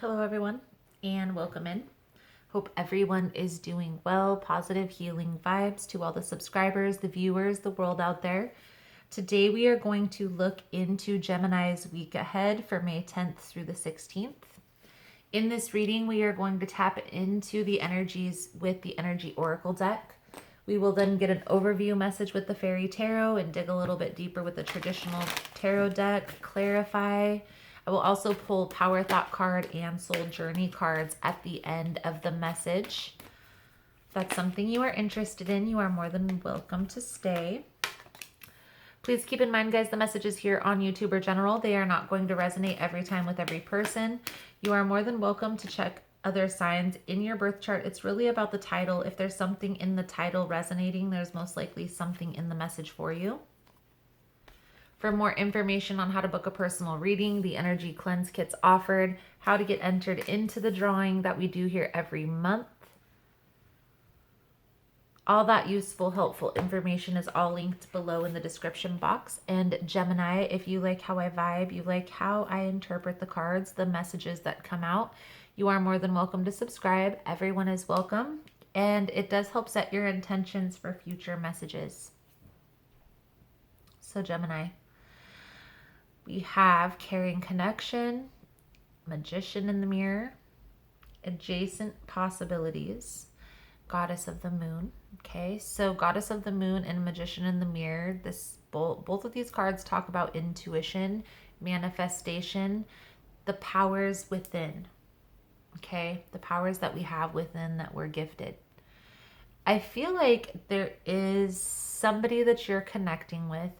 Hello, everyone, and welcome in. Hope everyone is doing well. Positive healing vibes to all the subscribers, the viewers, the world out there. Today, we are going to look into Gemini's week ahead for May 10th through the 16th. In this reading, we are going to tap into the energies with the Energy Oracle deck. We will then get an overview message with the Fairy Tarot and dig a little bit deeper with the traditional tarot deck, clarify. I will also pull Power Thought card and Soul Journey cards at the end of the message. If that's something you are interested in, you are more than welcome to stay. Please keep in mind, guys, the messages here on YouTube are general. They are not going to resonate every time with every person. You are more than welcome to check other signs in your birth chart. It's really about the title. If there's something in the title resonating, there's most likely something in the message for you. For more information on how to book a personal reading, the energy cleanse kits offered, how to get entered into the drawing that we do here every month, all that useful, helpful information is all linked below in the description box. And Gemini, if you like how I vibe, you like how I interpret the cards, the messages that come out, you are more than welcome to subscribe. Everyone is welcome. And it does help set your intentions for future messages. So Gemini, we have Caring Connection, Magician in the Mirror, Adjacent Possibilities, Goddess of the Moon. Okay, so Goddess of the Moon and Magician in the Mirror, both of these cards talk about intuition, manifestation, the powers within. Okay, the powers that we have within that we're gifted. I feel like there is somebody that you're connecting with,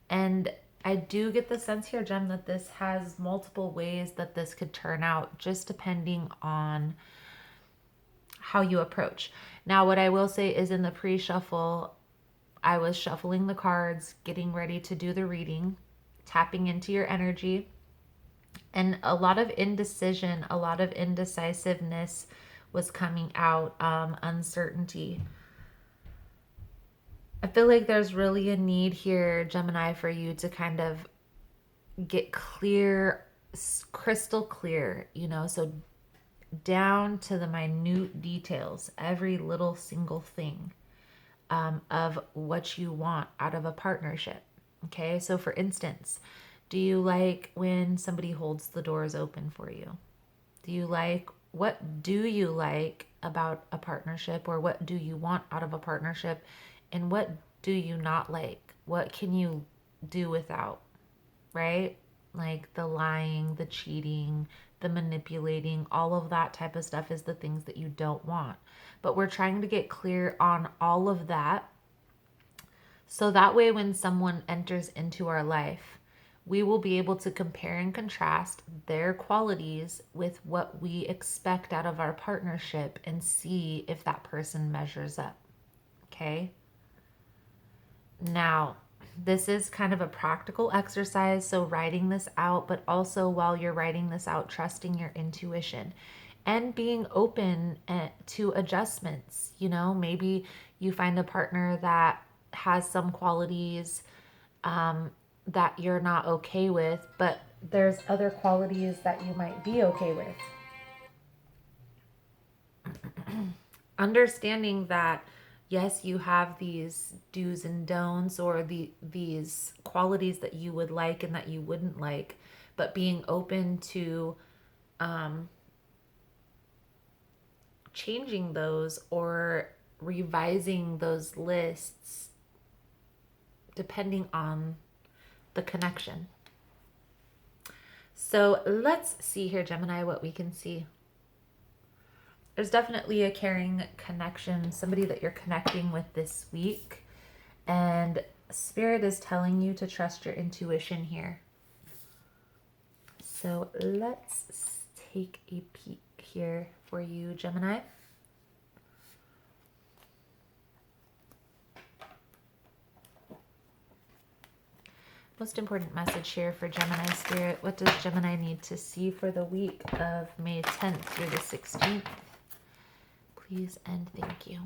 and I do get the sense here, Gem, that this has multiple ways that this could turn out, just depending on how you approach. Now, what I will say is in the pre-shuffle, I was shuffling the cards, getting ready to do the reading, tapping into your energy, and a lot of indecision, a lot of indecisiveness was coming out, uncertainty. I feel like there's really a need here, Gemini, for you to kind of get clear, crystal clear, so down to the minute details, every little single thing of what you want out of a partnership. Okay, so for instance, do you like when somebody holds the doors open for you? What do you like about a partnership, or what do you want out of a partnership, and what do you not like? What can you do without, right? Like the lying, the cheating, the manipulating, all of that type of stuff is the things that you don't want. But we're trying to get clear on all of that. So that way, when someone enters into our life, we will be able to compare and contrast their qualities with what we expect out of our partnership and see if that person measures up. Okay? Now, this is kind of a practical exercise, so writing this out, but also while you're writing this out, trusting your intuition and being open to adjustments. Maybe you find a partner that has some qualities that you're not okay with, but there's other qualities that you might be okay with. Understanding that yes, you have these do's and don'ts, or these qualities that you would like and that you wouldn't like, but being open to changing those or revising those lists depending on the connection. So let's see here, Gemini, what we can see. There's definitely a caring connection, somebody that you're connecting with this week. And Spirit is telling you to trust your intuition here. So let's take a peek here for you, Gemini. Most important message here for Gemini Spirit. What does Gemini need to see for the week of May 10th through the 16th? Please and thank you.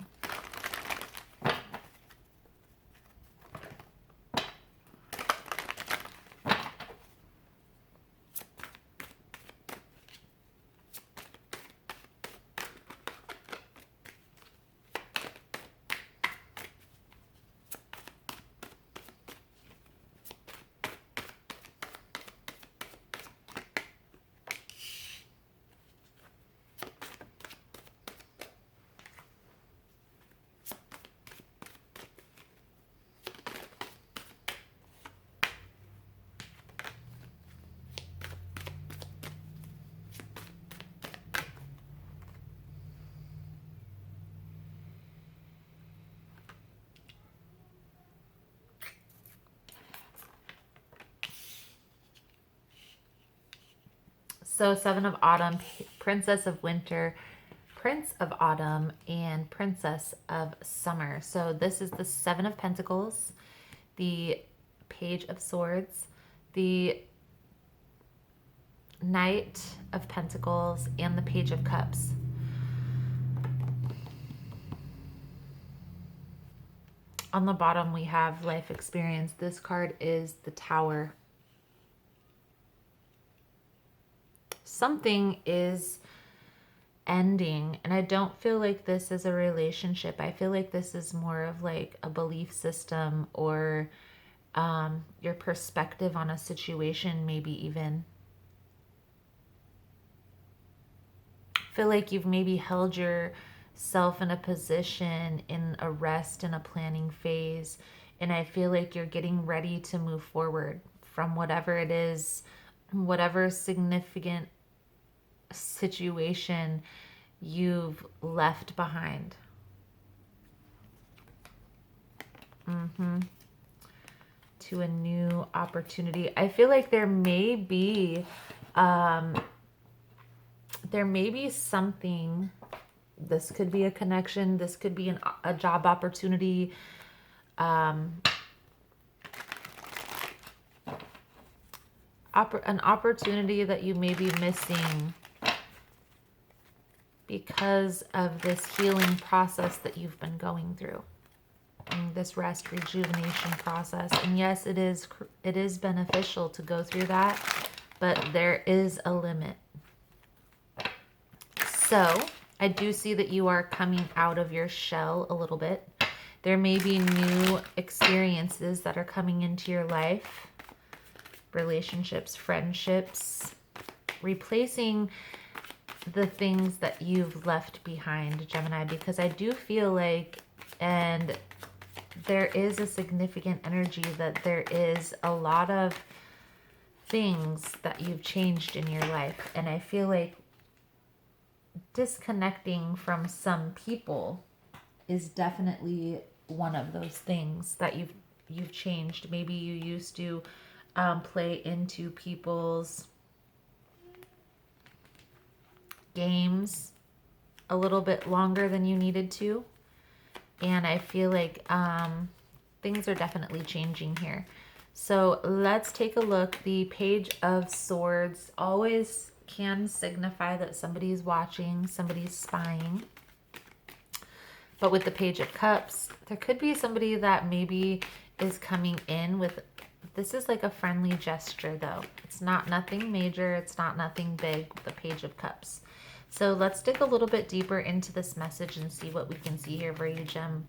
So Seven of Autumn, Princess of Winter, Prince of Autumn, and Princess of Summer. So this is the Seven of Pentacles, the Page of Swords, the Knight of Pentacles, and the Page of Cups. On the bottom, we have life experience. This card is the Tower. Something is ending, and I don't feel like this is a relationship. I feel like this is more of like a belief system, or your perspective on a situation, maybe even. I feel like you've maybe held yourself in a position, in a rest, in a planning phase, and I feel like you're getting ready to move forward from whatever it is, whatever significant situation you've left behind. To a new opportunity. I feel like there may be something. This could be a connection. This could be a job opportunity. An opportunity that you may be missing because of this healing process that you've been going through, and this rest rejuvenation process. And yes, it is beneficial to go through that, but there is a limit. So I do see that you are coming out of your shell a little bit. There may be new experiences that are coming into your life, relationships, friendships, replacing the things that you've left behind, Gemini, because I do feel like, and there is a significant energy that there is a lot of things that you've changed in your life. And I feel like disconnecting from some people is definitely one of those things that you've changed. Maybe you used to play into people's games a little bit longer than you needed to, and I feel like things are definitely changing here. So let's take a look. The Page of Swords always can signify that somebody's watching, somebody's spying. But with the Page of Cups, there could be somebody that maybe is coming in with, this is like a friendly gesture though. It's not nothing major, it's not nothing big with the Page of Cups. So let's dig a little bit deeper into this message and see what we can see here for you, Gem.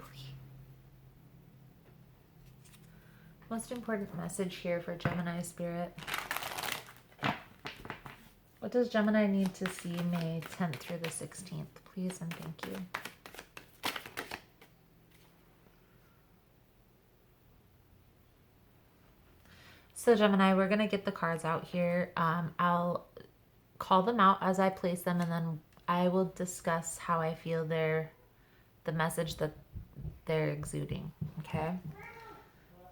Most important message here for Gemini Spirit. What does Gemini need to see May 10th through the 16th? Please and thank you. So Gemini, we're going to get the cards out here. I'll call them out as I place them, and then I will discuss how I feel the message that they're exuding, okay?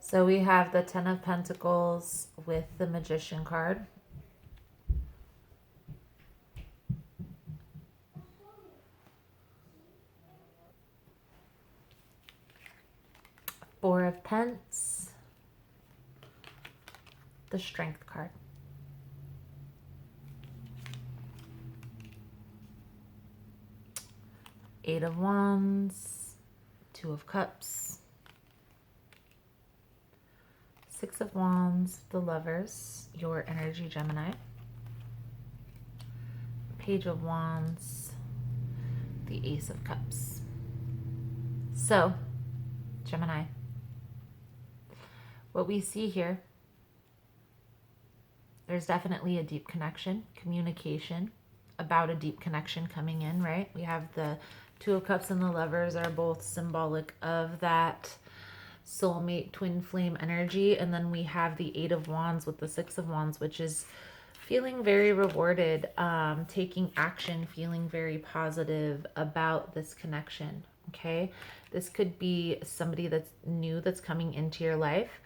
So we have the Ten of Pentacles with the Magician card. Four of Pence. The Strength card. Eight of Wands. Two of Cups. Six of Wands, the Lovers, your energy, Gemini. Page of Wands, the Ace of Cups. So, Gemini, what we see here, there's definitely a deep connection, communication about a deep connection coming in, right? We have the Two of Cups and the Lovers are both symbolic of that soulmate twin flame energy, and then we have the Eight of Wands with the Six of Wands, which is feeling very rewarded, taking action, feeling very positive about this connection. Okay, this could be somebody that's new, that's coming into your life.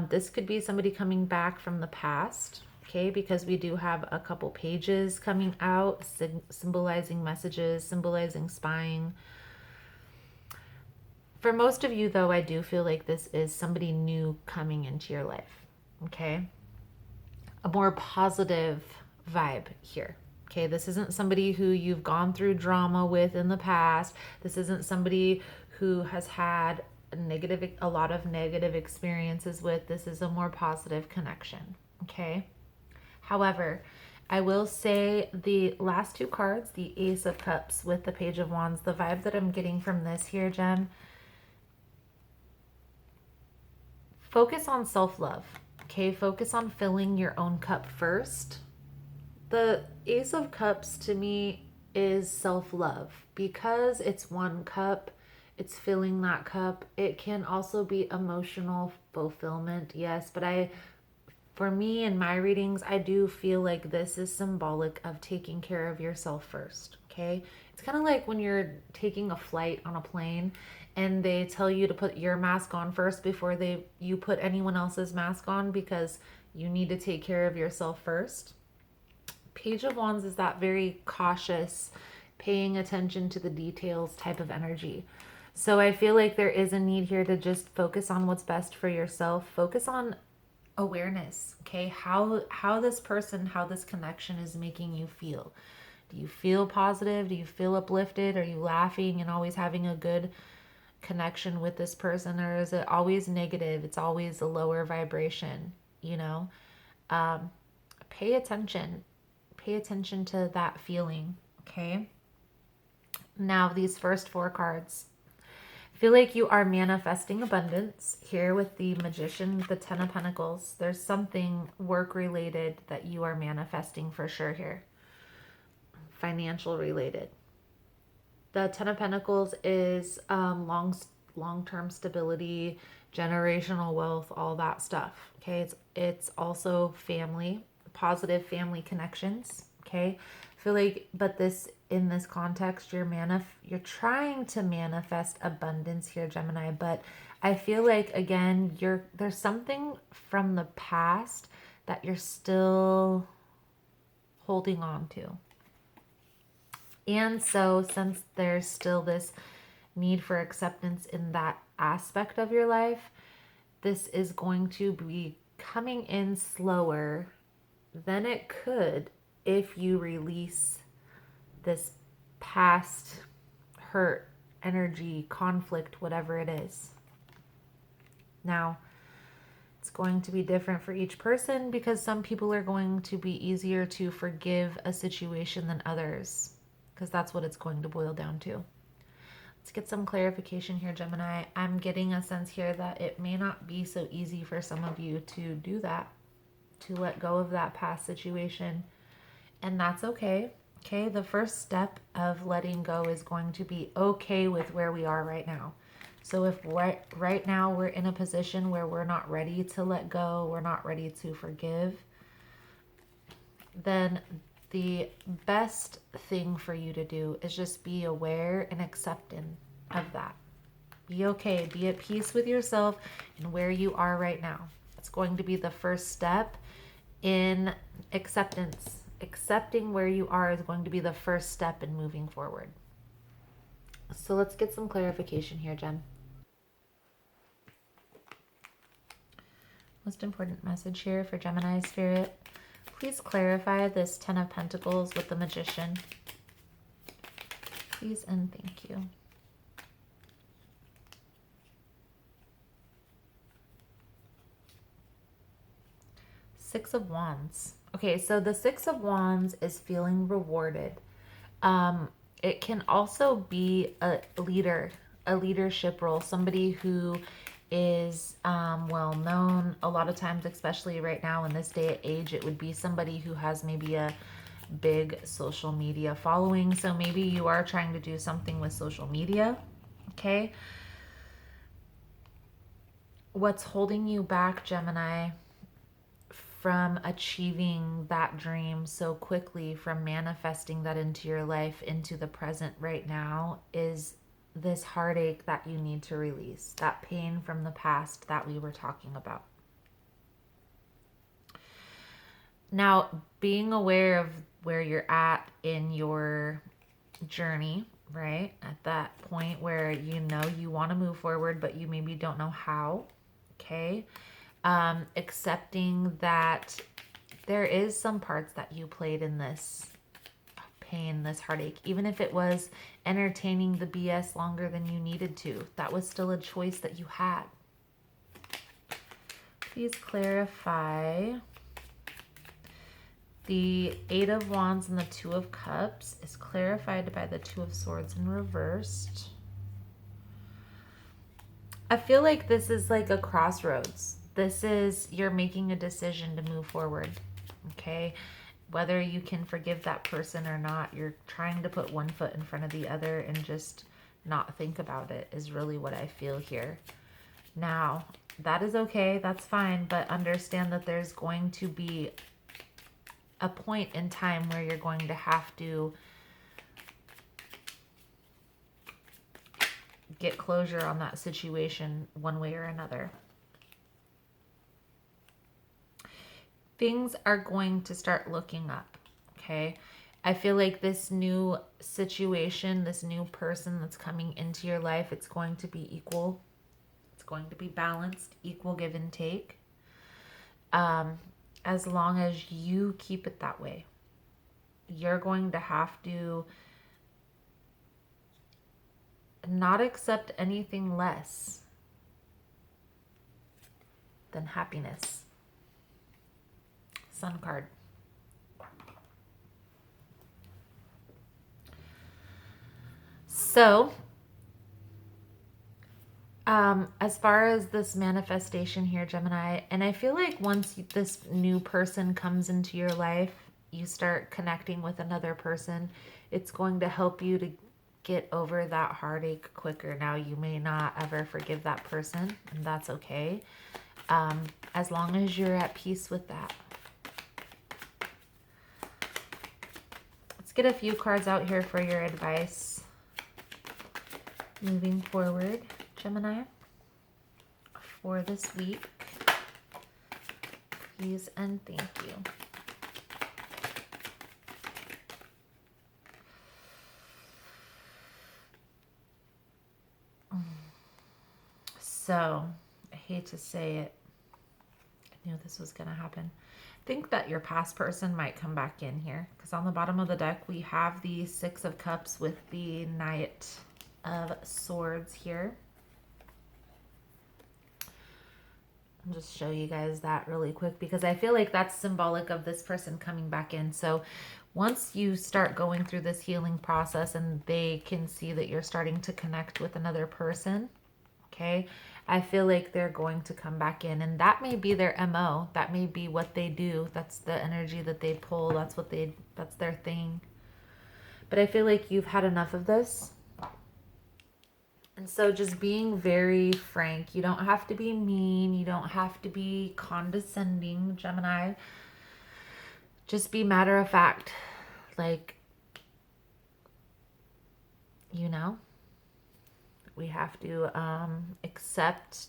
This could be somebody coming back from the past, okay? Because we do have a couple pages coming out, symbolizing messages, symbolizing spying. For most of you, though, I do feel like this is somebody new coming into your life, okay? A more positive vibe here. Okay, this isn't somebody who you've gone through drama with in the past. This isn't somebody who has had a lot of negative experiences with. This is a more positive connection, okay? However, I will say the last two cards, the Ace of Cups with the Page of Wands, the vibe that I'm getting from this here, Gem, focus on self-love, okay? Focus on filling your own cup first. The Ace of Cups to me is self-love. Because it's one cup, it's filling that cup. It can also be emotional fulfillment, yes, but for me in my readings, I do feel like this is symbolic of taking care of yourself first, okay? It's kind of like when you're taking a flight on a plane and they tell you to put your mask on first before you put anyone else's mask on, because you need to take care of yourself first. Page of Wands is that very cautious, paying attention to the details type of energy. So I feel like there is a need here to just focus on what's best for yourself. Focus on awareness, okay? How this person, how this connection is making you feel. Do you feel positive? Do you feel uplifted? Are you laughing and always having a good connection with this person? Or is it always negative? It's always a lower vibration, you know? Pay attention. Pay attention to that feeling, okay? Now, these first four cards. I feel like you are manifesting abundance here with the Magician, the Ten of Pentacles. There's something work-related that you are manifesting for sure here. Financial related. The Ten of Pentacles is long-term stability, generational wealth, all that stuff, okay? It's also family, positive family connections, okay? I feel like, but in this context, you're trying to manifest abundance here, Gemini, but I feel like, again, there's something from the past that you're still holding on to. And so since there's still this need for acceptance in that aspect of your life, this is going to be coming in slower than it could if you release this past hurt, energy, conflict, whatever it is. Now, it's going to be different for each person because some people are going to be easier to forgive a situation than others, because that's what it's going to boil down to. Let's get some clarification here, Gemini. I'm getting a sense here that it may not be so easy for some of you to do that, to let go of that past situation, and that's okay. Okay, the first step of letting go is going to be okay with where we are right now. So if right now we're in a position where we're not ready to let go, we're not ready to forgive, then the best thing for you to do is just be aware and accepting of that. Be okay, be at peace with yourself and where you are right now. It's going to be the first step in acceptance. Accepting where you are is going to be the first step in moving forward. So let's get some clarification here, Jen. Most important message here for Gemini Spirit. Please clarify this Ten of Pentacles with the Magician. Please and thank you. Six of Wands. Okay, so the Six of Wands is feeling rewarded. It can also be a leadership role, somebody who is well known. A lot of times, especially right now in this day and age, it would be somebody who has maybe a big social media following. So maybe you are trying to do something with social media, okay? What's holding you back, Gemini, from achieving that dream so quickly, from manifesting that into your life, into the present right now, is this heartache that you need to release, that pain from the past that we were talking about. Now, being aware of where you're at in your journey, right? At that point where you know you want to move forward, but you maybe don't know how. Okay. Accepting that there is some parts that you played in this pain, this heartache, even if it was entertaining the BS longer than you needed to. That was still a choice that you had. Please clarify. The Eight of Wands and the Two of Cups is clarified by the Two of Swords in reversed. I feel like this is like a crossroads. This is, you're making a decision to move forward, okay? Whether you can forgive that person or not, you're trying to put one foot in front of the other and just not think about it is really what I feel here. Now, that is okay, that's fine, but understand that there's going to be a point in time where you're going to have to get closure on that situation one way or another. Things are going to start looking up, okay? I feel like this new situation, this new person that's coming into your life, it's going to be equal. It's going to be balanced, equal give and take. As long as you keep it that way. You're going to have to not accept anything less than happiness. Sun card. So, as far as this manifestation here, Gemini, and I feel like once this new person comes into your life, you start connecting with another person, it's going to help you to get over that heartache quicker. Now, you may not ever forgive that person, and that's okay, as long as you're at peace with that. Let's get a few cards out here for your advice moving forward, Gemini, for this week. Please and thank you. So, I hate to say it. I knew this was going to happen. I think that your past person might come back in here, because on the bottom of the deck we have the Six of Cups with the Knight of Swords here. I'll just show you guys that really quick because I feel like that's symbolic of this person coming back in. So once you start going through this healing process and they can see that you're starting to connect with another person, okay, I feel like they're going to come back in, and that may be their MO. That may be what they do. That's the energy that they pull. That's their thing. But I feel like you've had enough of this. And so just being very frank, you don't have to be mean. You don't have to be condescending, Gemini. Just be matter of fact. Like, you know, we have to accept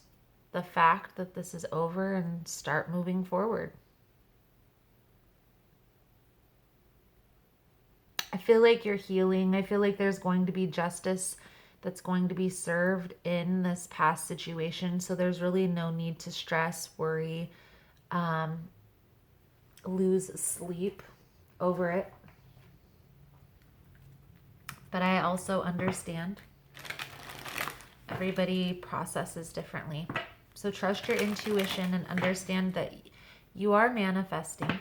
the fact that this is over and start moving forward. I feel like you're healing. I feel like there's going to be justice that's going to be served in this past situation. So there's really no need to stress, worry, lose sleep over it. But I also understand everybody processes differently. So trust your intuition and understand that you are manifesting.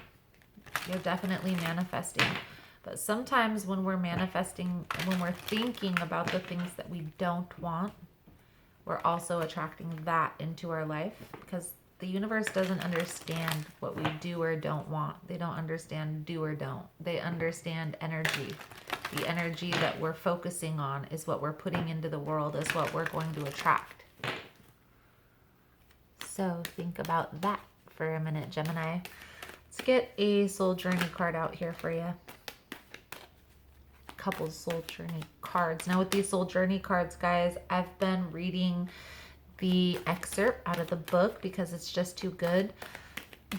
You're definitely manifesting. But sometimes when we're manifesting, when we're thinking about the things that we don't want, we're also attracting that into our life, because the universe doesn't understand what we do or don't want. They don't understand do or don't. They understand energy. The energy that we're focusing on is what we're putting into the world, is what we're going to attract. So think about that for a minute, Gemini. Let's get a soul journey card out here for you. Couple soul journey cards. Now with these soul journey cards, guys, I've been reading the excerpt out of the book because it's just too good.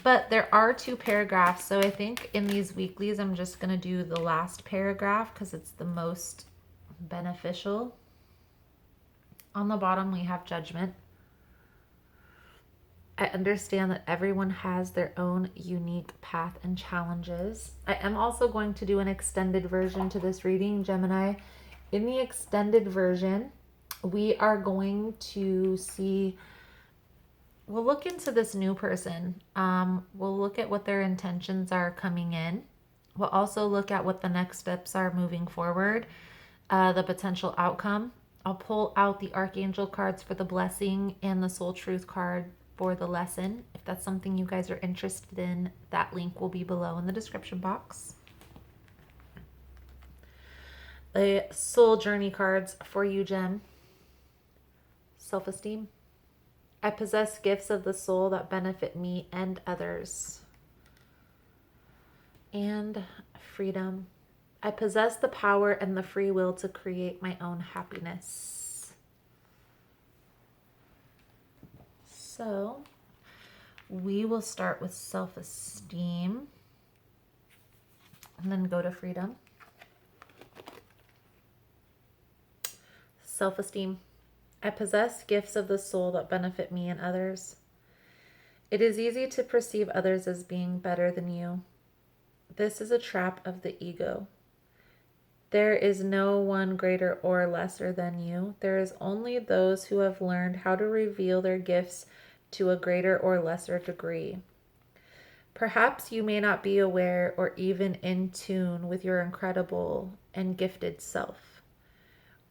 But there are 2 paragraphs. So I think in these weeklies, I'm just going to do the last paragraph because it's the most beneficial. On the bottom, we have judgment. I understand that everyone has their own unique path and challenges. I am also going to do an extended version to this reading, Gemini. In the extended version, we are going to see, we'll look into this new person. We'll look at what their intentions are coming in. We'll also look at what the next steps are moving forward, the potential outcome. I'll pull out the Archangel cards for the blessing and the Soul Truth card for the lesson. If that's something you guys are interested in, that link will be below in the description box. The Soul Journey cards for you, Gem. Self-esteem. I possess gifts of the soul that benefit me and others. And freedom. I possess the power and the free will to create my own happiness. So we will start with self-esteem and then go to freedom. Self-esteem. I possess gifts of the soul that benefit me and others. It is easy to perceive others as being better than you. This is a trap of the ego. There is no one greater or lesser than you. There is only those who have learned how to reveal their gifts to a greater or lesser degree. Perhaps you may not be aware or even in tune with your incredible and gifted self.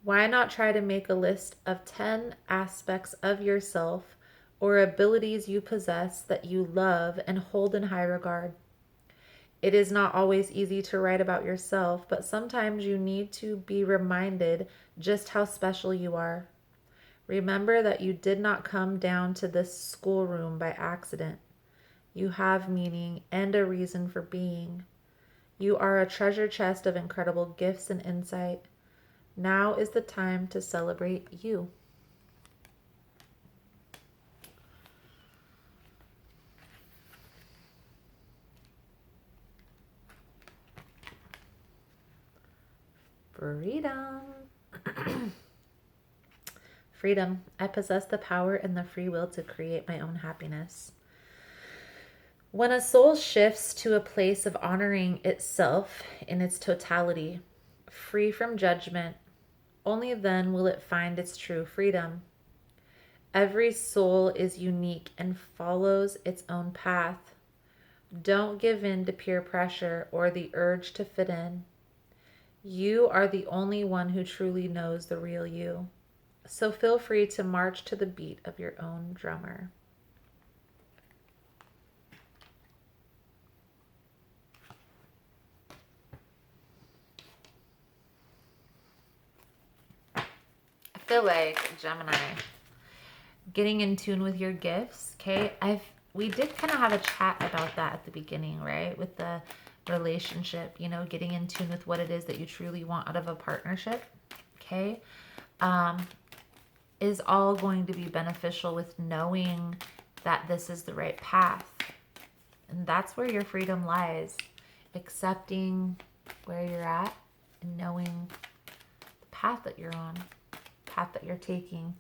Why not try to make a list of 10 aspects of yourself or abilities you possess that you love and hold in high regard? It is not always easy to write about yourself, but sometimes you need to be reminded just how special you are. Remember that you did not come down to this schoolroom by accident. You have meaning and a reason for being. You are a treasure chest of incredible gifts and insight. Now is the time to celebrate you. Freedom. Freedom. I possess the power and the free will to create my own happiness. When a soul shifts to a place of honoring itself in its totality, free from judgment, only then will it find its true freedom. Every soul is unique and follows its own path. Don't give in to peer pressure or the urge to fit in. You are the only one who truly knows the real you. So feel free to march to the beat of your own drummer. I feel like, Gemini, getting in tune with your gifts, okay? We did kind of have a chat about that at the beginning, right? With the relationship, you know, getting in tune with what it is that you truly want out of a partnership, okay? Is all going to be beneficial with knowing that this is the right path. And that's where your freedom lies. Accepting where you're at and knowing the path that you're on, path that you're taking,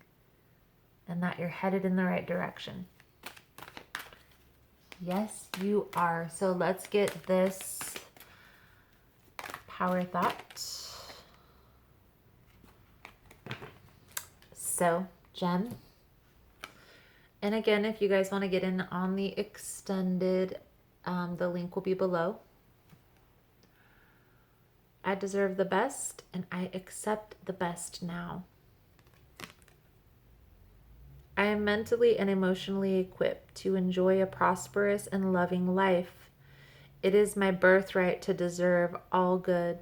and that you're headed in the right direction. Yes, you are. So let's get this power thought. So, Gem. And again, if you guys want to get in on the extended, the link will be below. I deserve the best and I accept the best now. I am mentally and emotionally equipped to enjoy a prosperous and loving life. It is my birthright to deserve all good.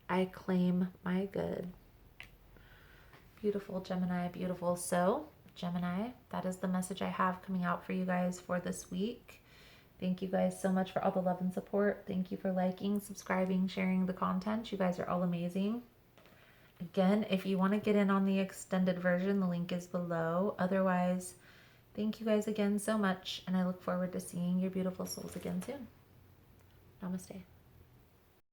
I claim my good. Beautiful, Gemini, beautiful. So, Gemini, that is the message I have coming out for you guys for this week. Thank you guys so much for all the love and support. Thank you for liking, subscribing, sharing the content. You guys are all amazing. Again, if you want to get in on the extended version, the link is below. Otherwise, Thank you guys again so much, and I look forward to seeing your beautiful souls again soon. Namaste.